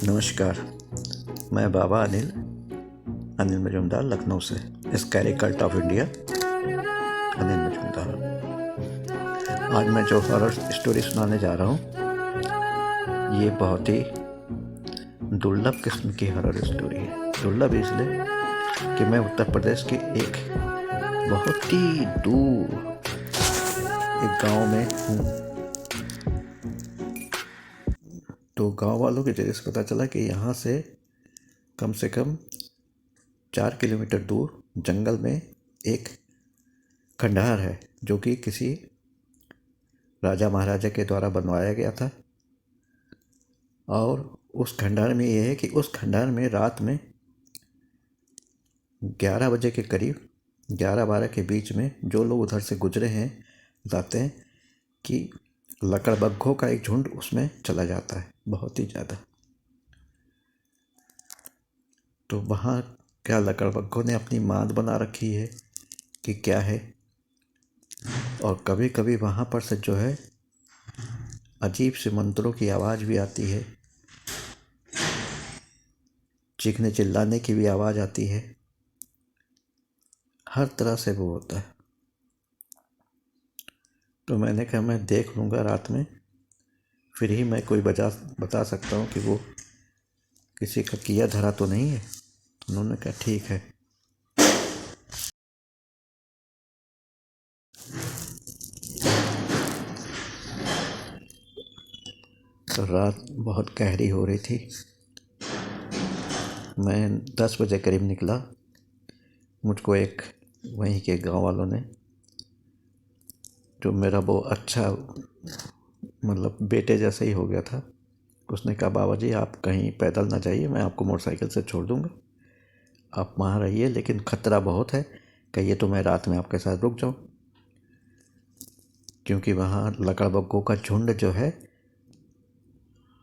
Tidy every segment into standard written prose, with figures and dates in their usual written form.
नमस्कार, मैं बाबा अनिल मजूमदार लखनऊ से scary cult of India Anil Majumdar. आज मैं जो हॉरर स्टोरी सुनाने जा रहा हूँ ये बहुत ही दुर्लभ किस्म की हॉरर स्टोरी है। दुर्लभ इसलिए कि मैं उत्तर प्रदेश के एक बहुत ही दूर एक गांव में हूँ। तो गांव वालों के जरिए से पता चला कि यहाँ से कम 4 किलोमीटर दूर जंगल में एक खंडहर है जो कि किसी राजा महाराजा के द्वारा बनवाया गया था। और उस खंडहर में ये है कि उस खंडहर में रात में 11 बजे के करीब 11-12 के बीच में जो लोग उधर से गुजरे हैं बताते हैं कि लकड़बग्घों का एक झुंड उसमें चला जाता है, बहुत ही ज़्यादा। तो वहाँ क्या लकड़बग्घों ने अपनी मांद बना रखी है कि क्या है। और कभी कभी वहाँ पर से जो है अजीब से मंत्रों की आवाज़ भी आती है, चीखने चिल्लाने की भी आवाज़ आती है, हर तरह से वो होता है। तो मैंने कहा मैं देख लूँगा रात में, फिर ही मैं कोई बता सकता हूँ कि वो किसी का किया धरा तो नहीं है। उन्होंने कहा ठीक है। तो रात बहुत गहरी हो रही थी। मैं 10 बजे करीब निकला। मुझको एक वहीं के गांव वालों ने, जो मेरा वो अच्छा मतलब बेटे जैसे ही हो गया था, उसने कहा बाबा जी आप कहीं पैदल ना जाइए, मैं आपको मोटरसाइकिल से छोड़ दूंगा, आप वहाँ रहिए, लेकिन ख़तरा बहुत है, कहिए तो मैं रात में आपके साथ रुक जाऊँ। क्योंकि वहाँ लकड़बग्घों का झुंड जो है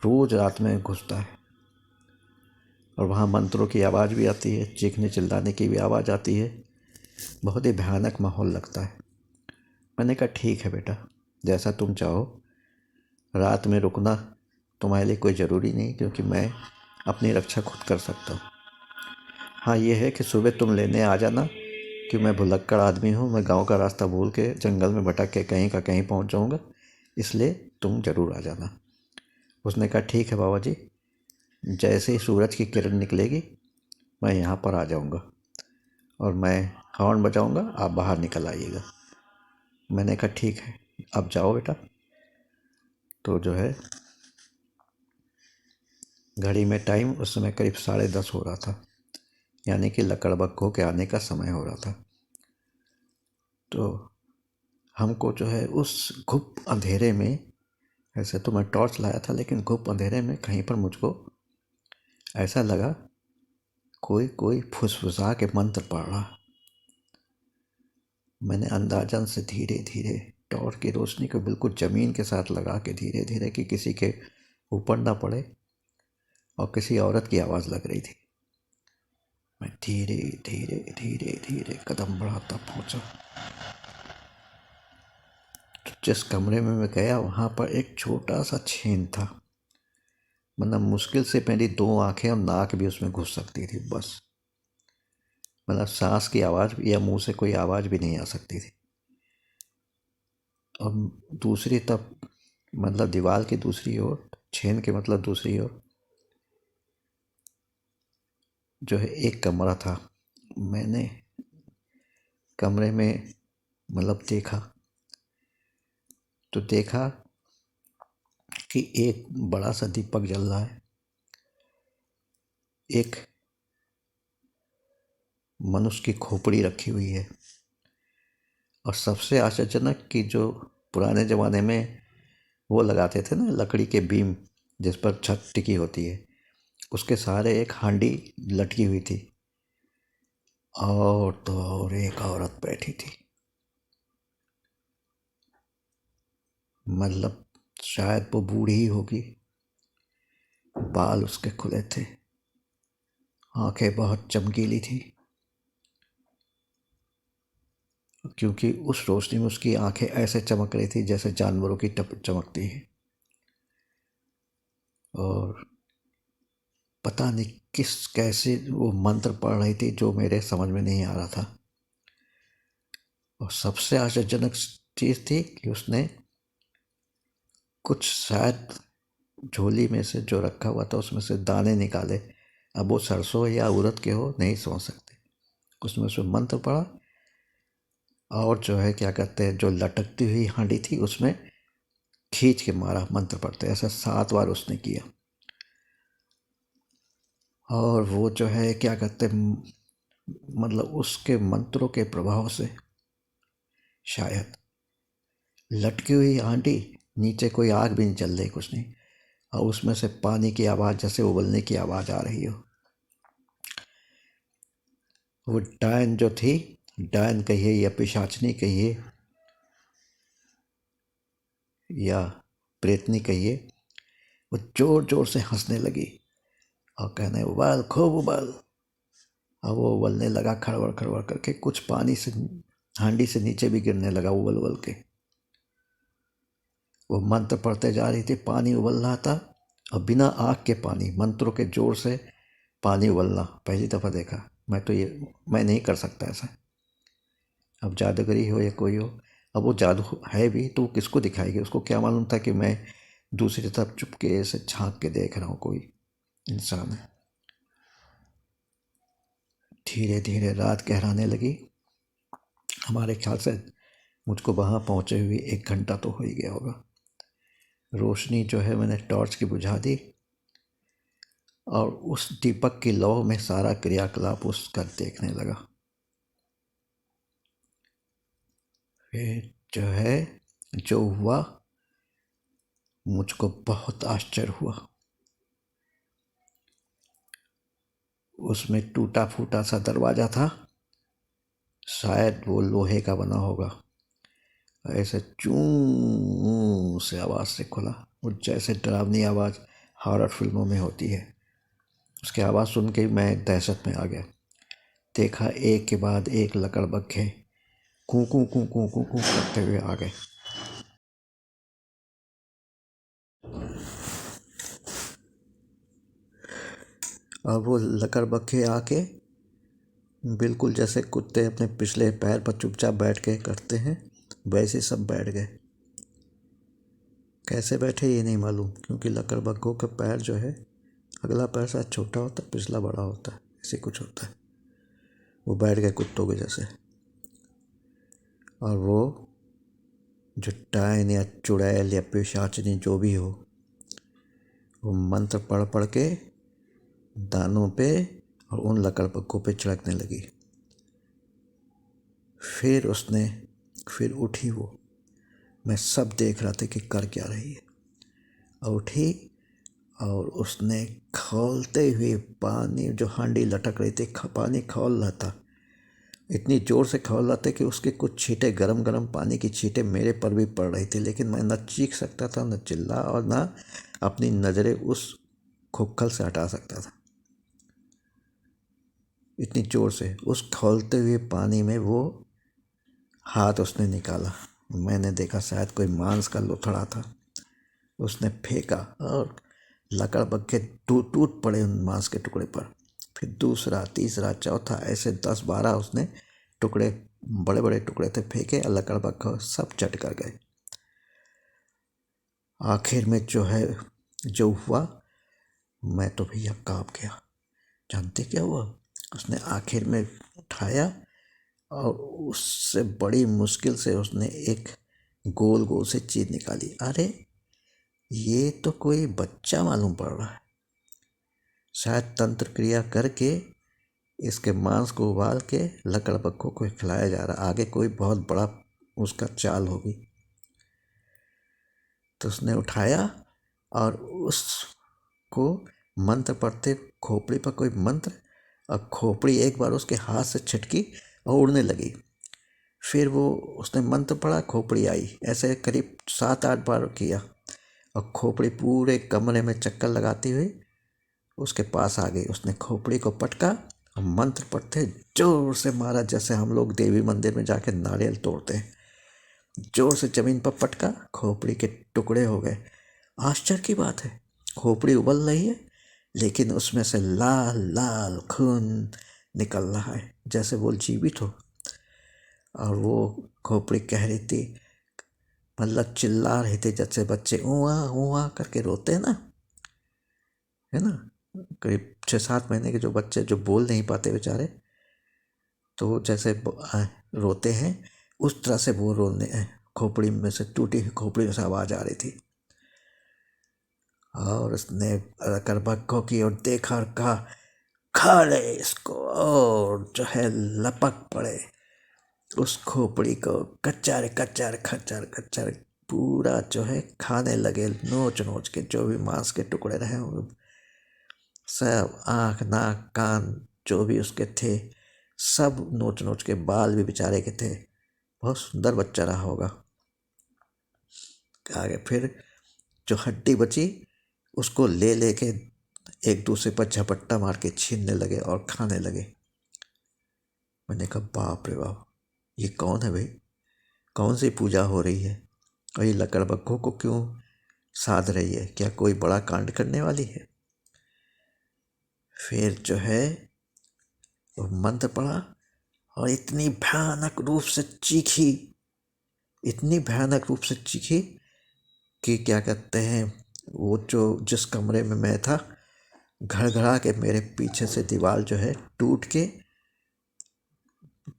रोज़ रात में घुसता है और वहाँ मंत्रों की आवाज़ भी आती है, चीखने चिल्लाने की भी आवाज़ आती है, बहुत ही भयानक माहौल लगता है। मैंने कहा ठीक है बेटा, जैसा तुम चाहो, रात में रुकना तुम्हारे लिए कोई ज़रूरी नहीं, क्योंकि मैं अपनी रक्षा खुद कर सकता हूँ। हाँ ये है कि सुबह तुम लेने आ जाना, कि मैं भुलक्कड़ आदमी हूँ, मैं गांव का रास्ता भूल के जंगल में भटक के कहीं का कहीं पहुँच जाऊँगा, इसलिए तुम ज़रूर आ जाना। उसने कहा ठीक है बाबा जी, जैसे ही सूरज की किरण निकलेगी मैं यहाँ पर आ जाऊँगा और मैं हॉर्न बजाऊँगा, आप बाहर निकल आइएगा। मैंने कहा ठीक है, अब जाओ बेटा। तो जो है घड़ी में टाइम उस समय करीब 10:30 हो रहा था, यानी कि लकड़बग्घों के आने का समय हो रहा था। तो हमको जो है उस घुप अंधेरे में, ऐसे तो मैं टॉर्च लाया था, लेकिन घुप अंधेरे में कहीं पर मुझको ऐसा लगा कोई फुसफुसा के मंत्र पढ़ रहा। मैंने अंदाजन से धीरे धीरे टॉर्च की रोशनी को बिल्कुल ज़मीन के साथ लगा के धीरे धीरे, कि किसी के ऊपर ना पड़े, और किसी औरत की आवाज़ लग रही थी। मैं धीरे धीरे धीरे धीरे कदम बढ़ाता पहुंचा। तो जिस कमरे में मैं गया वहाँ पर एक छोटा सा छेद था, मतलब मुश्किल से मेरी 2 आंखें और नाक भी उसमें घुस सकती थी बस। मतलब सांस की आवाज़ या मुंह से कोई आवाज़ भी नहीं आ सकती थी। और दूसरी तब मतलब दीवार की दूसरी ओर, छेद के मतलब दूसरी ओर जो है एक कमरा था। मैंने कमरे में मतलब देखा, तो देखा कि एक बड़ा सा दीपक जल रहा है, एक मनुष्य की खोपड़ी रखी हुई है, और सबसे आश्चर्यजनक कि जो पुराने ज़माने में वो लगाते थे ना, लकड़ी के बीम जिस पर छत टिकी होती है, उसके सहारे एक हांडी लटकी हुई थी, और तो और एक औरत बैठी थी। मतलब शायद वो बूढ़ी ही होगी, बाल उसके खुले थे, आंखें बहुत चमकीली थी, क्योंकि उस रोशनी में उसकी आंखें ऐसे चमक रही थी जैसे जानवरों की चमकती है। और पता नहीं किस कैसे वो मंत्र पढ़ रही थी जो मेरे समझ में नहीं आ रहा था। और सबसे आश्चर्यजनक चीज़ थी कि उसने कुछ शायद झोली में से जो रखा हुआ था उसमें से दाने निकाले। अब वो सरसों या उड़द के हो नहीं समझ सकते। उसमें से मंत्र पढ़ा और जो है क्या कहते हैं जो लटकती हुई हांडी थी उसमें खींच के मारा मंत्र पढ़ते। ऐसा 7 बार उसने किया। और वो जो है क्या कहते मतलब उसके मंत्रों के प्रभाव से शायद लटकी हुई हांडी, नीचे कोई आग भी नहीं चल रही, कुछ नहीं, और उसमें से पानी की आवाज़ जैसे उबलने की आवाज़ आ रही हो। वो डायन जो थी, डायन कहिए या पिशाचनी कहिए या प्रेतनी कहिए, वो जोर जोर से हंसने लगी और कहने उबाल खूब उबाल। अब वो उबलने लगा खड़बड़ खड़बड़ करके, कुछ पानी से हांडी से नीचे भी गिरने लगा उबल उबल के। वो मंत्र पढ़ते जा रही थी, पानी उबल रहा था और बिना आग के पानी, मंत्रों के जोर से पानी उबलना पहली दफ़ा देखा। मैं नहीं कर सकता ऐसा। अब जादूगरी हो या कोई हो, अब वो जादू है भी तो किसको दिखाएगी? उसको क्या मालूम था कि मैं दूसरी तरफ चुपके से झांक के देख रहा हूँ कोई इंसान है। धीरे धीरे रात गहराने लगी। हमारे ख्याल से मुझको वहाँ पहुँचे हुए 1 घंटा तो हो ही गया होगा। रोशनी जो है मैंने टॉर्च की बुझा दी और उस दीपक की लौ में सारा क्रियाकलाप उसका देखने लगा। फिर जो है जो हुआ मुझको बहुत आश्चर्य हुआ। उसमें टूटा फूटा सा दरवाज़ा था, शायद वो लोहे का बना होगा। ऐसे चूं से आवाज़ से खुला, वो जैसे डरावनी आवाज़ हॉरर फिल्मों में होती है। उसकी आवाज़ सुन के मैं दहशत में आ गया। देखा एक के बाद एक लकड़बग्घे कूं कूं कूं कूं कूं कूं करते हुए आ गए। और वो लकड़बग्घे आके बिल्कुल जैसे कुत्ते अपने पिछले पैर पर चुपचाप बैठ के करते हैं, वैसे सब बैठ गए। कैसे बैठे ये नहीं मालूम, क्योंकि लकड़बग्घों का पैर जो है, अगला पैर शायद छोटा होता है, पिछला बड़ा होता है, ऐसे कुछ होता है। वो बैठ गए कुत्तों के जैसे। और वो जो डायन या चुड़ैल या पिशाचनी जो भी हो, वो मंत्र पढ़ पढ़ के दानों पे और उन लकड़बग्घों पे छिड़कने लगी। फिर उठी वो। मैं सब देख रहा था कि कर क्या रही है। और उठी और उसने खौलते हुए पानी, जो हांडी लटक रही थी, पानी खौल रहा था, इतनी ज़ोर से खौल रहा था कि उसके कुछ छींटे, गरम गरम पानी की छींटे मेरे पर भी पड़ रही थी। लेकिन मैं न चीख सकता था, न चिल्ला, और न अपनी नज़रें उस खुक्खल से हटा सकता था। इतनी ज़ोर से उस खौलते हुए पानी में वो हाथ उसने निकाला। मैंने देखा शायद कोई मांस का लोथड़ा था। उसने फेंका और लकड़बग्घे टूट टूट पड़े उन मांस के टुकड़े पर। फिर दूसरा, तीसरा, चौथा, ऐसे 10-12 उसने टुकड़े, बड़े बड़े टुकड़े थे, फेंके और लकड़बग्घे सब चट कर गए। आखिर में जो है जो हुआ, मैं तो भैया काँप गया। जानते क्या हुआ? उसने आखिर में उठाया और उससे बड़ी मुश्किल से उसने एक गोल गोल से चीज़ निकाली। अरे ये तो कोई बच्चा मालूम पड़ रहा है। शायद तंत्र क्रिया करके इसके मांस को उबाल के लकड़बग्घों को खिलाया जा रहा। आगे कोई बहुत बड़ा उसका चाल होगी। तो उसने उठाया और उसको मंत्र पढ़ते, खोपड़ी पर कोई मंत्र, और खोपड़ी एक बार उसके हाथ से छिटकी और उड़ने लगी। फिर वो उसने मंत्र पढ़ा, खोपड़ी आई। ऐसे करीब 7-8 बार किया और खोपड़ी पूरे कमरे में चक्कर लगाती हुई उसके पास आ गई। उसने खोपड़ी को पटका और मंत्र पढ़ते जोर से मारा, जैसे हम लोग देवी मंदिर में जाके नारियल तोड़ते हैं। जोर से जमीन पर पटका, खोपड़ी के टुकड़े हो गए। आश्चर्य की बात है, खोपड़ी उबल रही है लेकिन उसमें से लाल लाल खून निकल रहा है जैसे वो जीवित हो। और वो खोपड़ी कह रही थी, मतलब चिल्ला रहे थे जैसे बच्चे ऊआ ऊआ करके रोते हैं ना, है ना, करीब 6-7 महीने के जो बच्चे जो बोल नहीं पाते बेचारे, तो जैसे रोते हैं उस तरह से वो रोने, खोपड़ी में से टूटी हुई खोपड़ी में से आवाज आ रही थी। और उसने करबक्को की ओर देखा और कहा, खा ले इसको, और जो है लपक पड़े उस खोपड़ी को, कच्चर कच्चर खच्चर खच्चर पूरा जो है खाने लगे, नोच नोच के जो भी मांस के टुकड़े रहे होंगे सब, आँख नाक कान जो भी उसके थे सब नोच नोच के, बाल भी बेचारे के थे। बहुत सुंदर बच्चा रहा होगा। आगे फिर जो हड्डी बची उसको ले लेके एक दूसरे पर झपट्टा मार के छीनने लगे और खाने लगे। मैंने कहा बाप रे बाप, ये कौन है भाई, कौन सी पूजा हो रही है, और ये लकड़बग्घों को क्यों साध रही है, क्या कोई बड़ा कांड करने वाली है। फिर जो है वो मंत्र पढ़ा और इतनी भयानक रूप से चीखी, इतनी भयानक रूप से चीखी कि क्या कहते हैं, वो जो जिस कमरे में मैं था घड़घड़ा के मेरे पीछे से दीवार जो है टूट के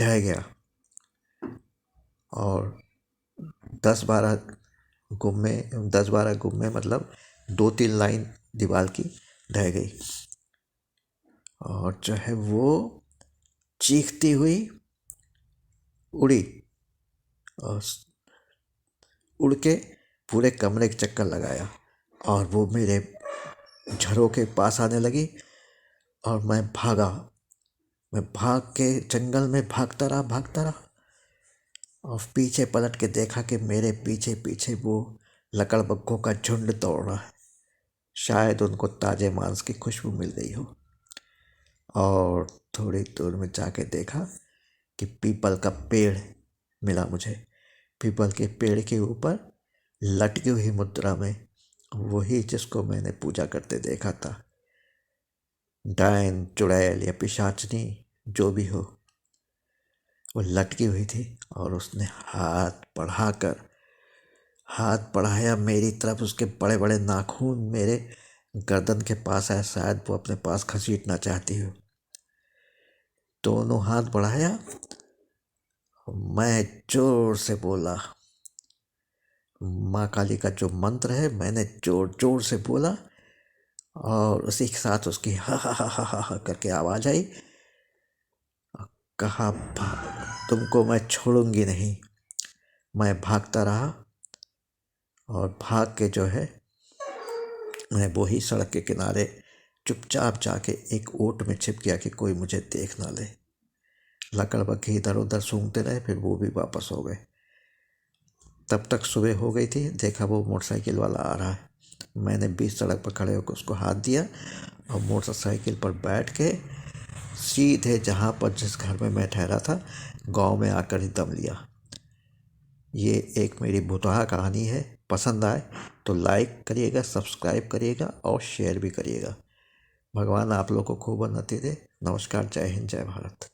ढह गया, और 10-12 गुम्मे मतलब 2-3 लाइन दीवार की ढह गई। और जो है वो चीखती हुई उड़ी और उड़ के पूरे कमरे के चक्कर लगाया, और वो मेरे झरों के पास आने लगी। और मैं भाग के जंगल में भागता रहा, और पीछे पलट के देखा कि मेरे पीछे पीछे वो लकड़बग्घों का झुंड दौड़ रहा है। शायद उनको ताजे मांस की खुशबू मिल गई हो। और थोड़ी दूर में जाके देखा कि पीपल का पेड़ मिला मुझे। पीपल के पेड़ के ऊपर लटकी हुई मुद्रा में वही जिसको मैंने पूजा करते देखा था, डायन चुड़ैल या पिशाचनी जो भी हो, वो लटकी हुई थी। और उसने हाथ बढ़ाया मेरी तरफ, उसके बड़े बड़े नाखून मेरे गर्दन के पास आया, शायद वो अपने पास घसीटना चाहती हो। दोनों हाथ बढ़ाया, मैं जोर से बोला माँ काली का जो मंत्र है, मैंने जोर जोर से बोला, और उसी के साथ उसकी हा हा हा हा हा करके आवाज आई। कहा तुमको मैं छोड़ूंगी नहीं। मैं भागता रहा, और भाग के जो है मैं वही सड़क के किनारे चुपचाप जाके एक ओट में छिप गया कि कोई मुझे देख ना ले। लकड़बग्घे इधर उधर सूंघते रहे, फिर वो भी वापस हो गए। तब तक सुबह हो गई थी, देखा वो मोटरसाइकिल वाला आ रहा है। मैंने बीच सड़क पर खड़े होकर उसको हाथ दिया, और मोटरसाइकिल पर बैठ के सीधे जहाँ पर जिस घर में मैं ठहरा था गांव में आकर ही दम लिया। ये एक मेरी भुतहा कहानी है। पसंद आए तो लाइक करिएगा, सब्सक्राइब करिएगा और शेयर भी करिएगा। भगवान आप लोग को खूब उन्नति दे। नमस्कार, जय हिंद, जय भारत।